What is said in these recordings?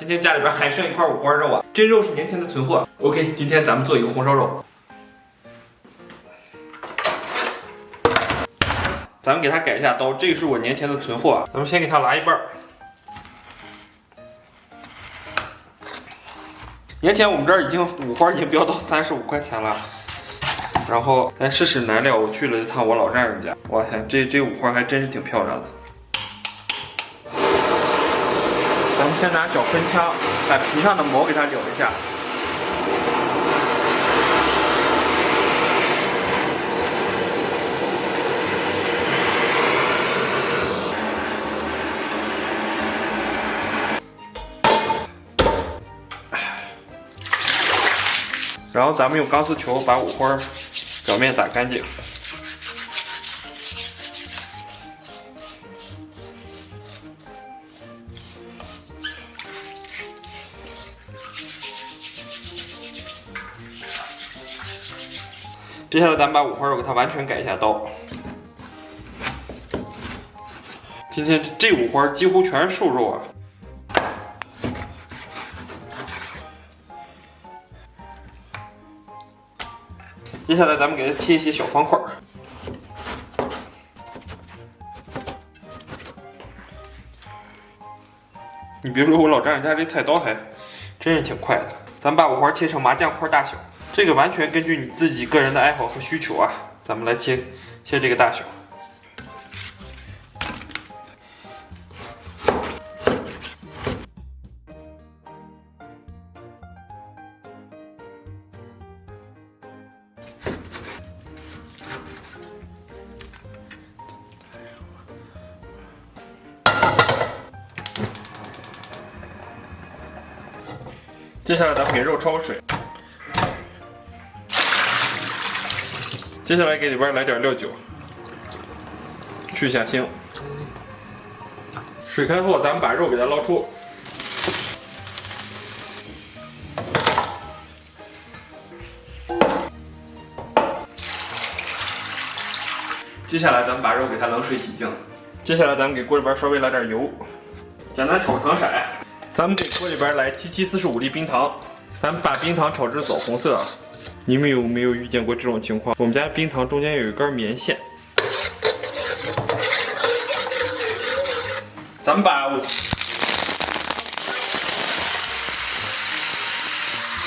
今天家里边还剩一块五花肉啊，这肉是年前的存货。OK， 今天咱们做一个红烧肉。咱们给它改一下刀，这个是我年前的存货啊。咱们先给它拿一半。年前我们这儿五花已经飙到35块钱了。然后来试试燃料，我去了一趟我老丈人家，我天，这五花还真是挺漂亮的。咱们先拿小喷枪把皮上的毛给它燎一下。然后咱们用钢丝球把五花表面打干净。接下来咱们把五花肉给它完全改一下刀。今天这五花几乎全是瘦肉啊。接下来咱们给它切一些小方块。你别说，我老丈人家这菜刀还真是挺快的。咱们把五花切成麻酱块大小，这个完全根据你自己个人的爱好和需求啊，咱们来切这个大小。接下来咱们给肉焯水，接下来给里边来点料酒，去下腥。水开后，咱们把肉给它捞出。接下来咱们把肉给它冷水洗净。接下来咱们给锅里边稍微来点油，简单炒个糖色。咱们给锅里边来7745粒冰糖，咱们把冰糖炒至枣红色。你们有没有遇见过这种情况？我们家冰糖中间有一根棉线。咱们把，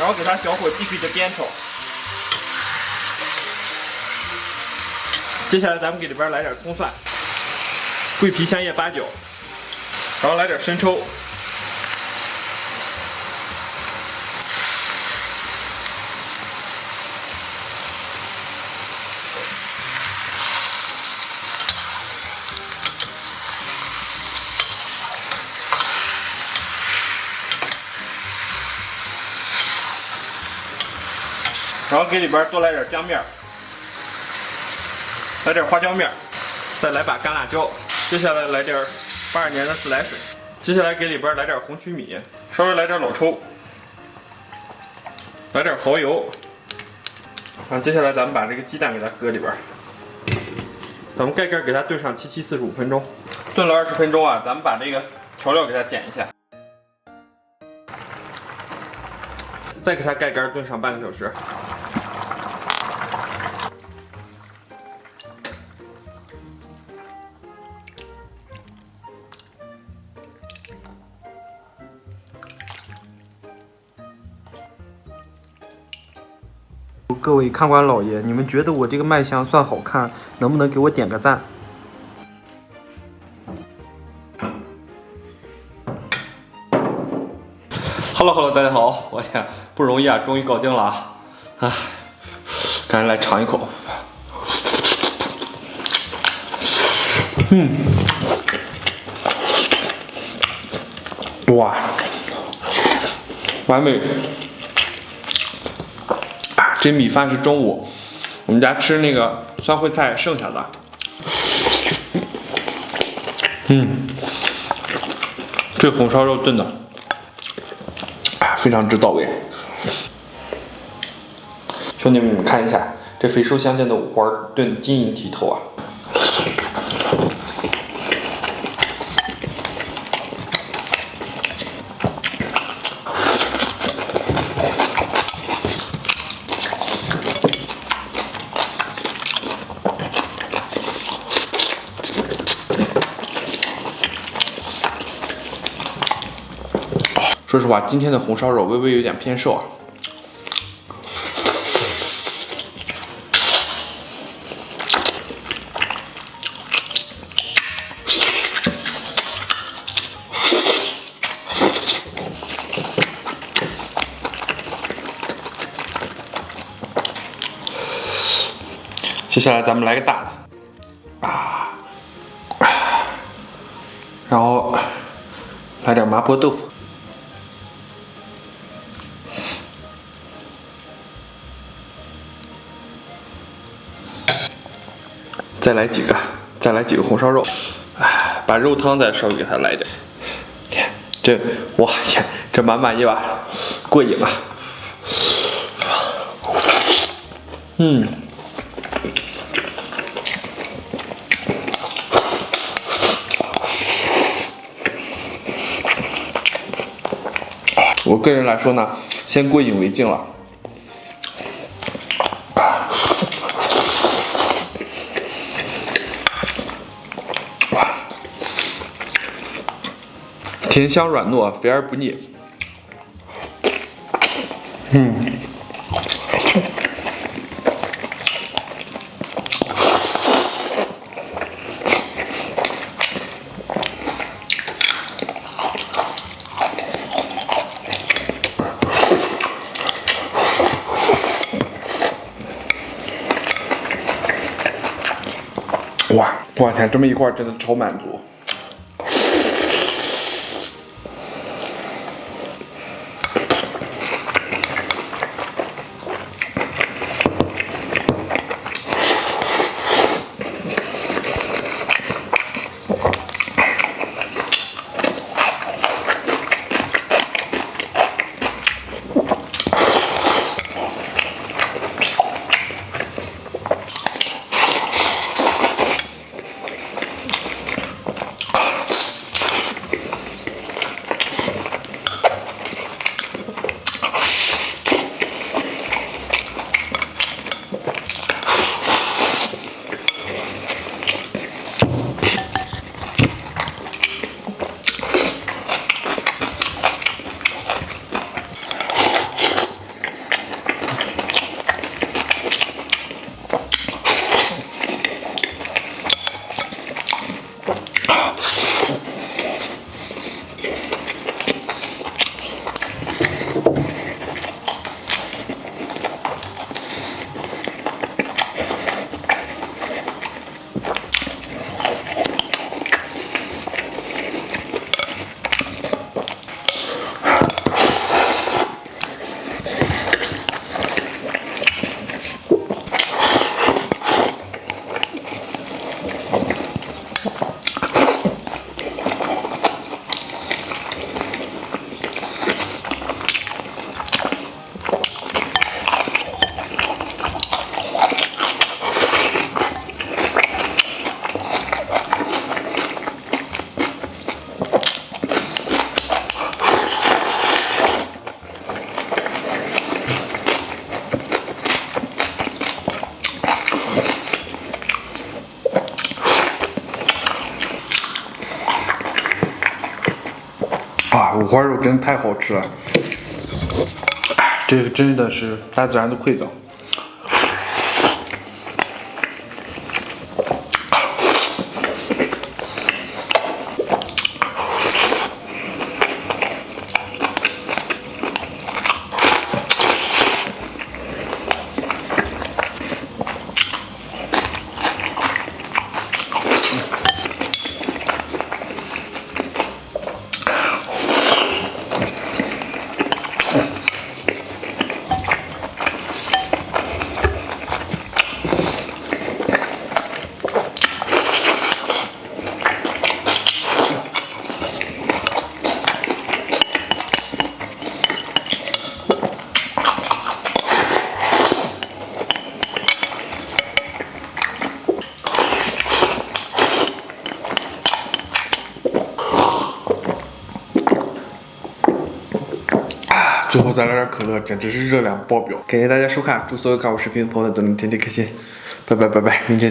然后给它小火继续的煸炒。接下来咱们给里边来点葱蒜、桂皮、香叶、八角，然后来点生抽。然后给里边多来点姜面，来点花椒面，再来把干辣椒，接下来来点82年的自来水，接下来给里边来点红曲米，稍微来点老抽，来点蚝油，接下来咱们把这个鸡蛋给它搁里边，咱们盖盖给它炖上7745分钟，炖了20分钟啊，咱们把这个调料给它剪一下，再给它盖盖炖上半个小时。各位看官老爷，你们觉得我这个卖相算好看，能不能给我点个赞？Hello， 大家好，我天，不容易啊，终于搞定了啊！哎，赶紧来尝一口。哇，完美！这米饭是中午我们家吃那个酸烩菜剩下的。这红烧肉炖的非常之到位。兄弟们，你们看一下，这肥瘦相间的五花炖的晶莹剔透啊！说实话，今天的红烧肉微微有点偏瘦啊。接下来咱们来个大的然后来点麻婆豆腐，再来几个红烧肉，把肉汤再稍微给它来点。天，哇天，这满满一碗，过瘾啊！我个人来说呢，先过瘾为敬了。甜香软糯，肥而不腻。哇天，这么一块真的超满足。五花肉真的太好吃了，这个真的是大自然的馈赠。最后再来点可乐，简直是热量爆表。感谢大家收看，祝所有看我视频的朋友都能天天开心。拜拜，明天见。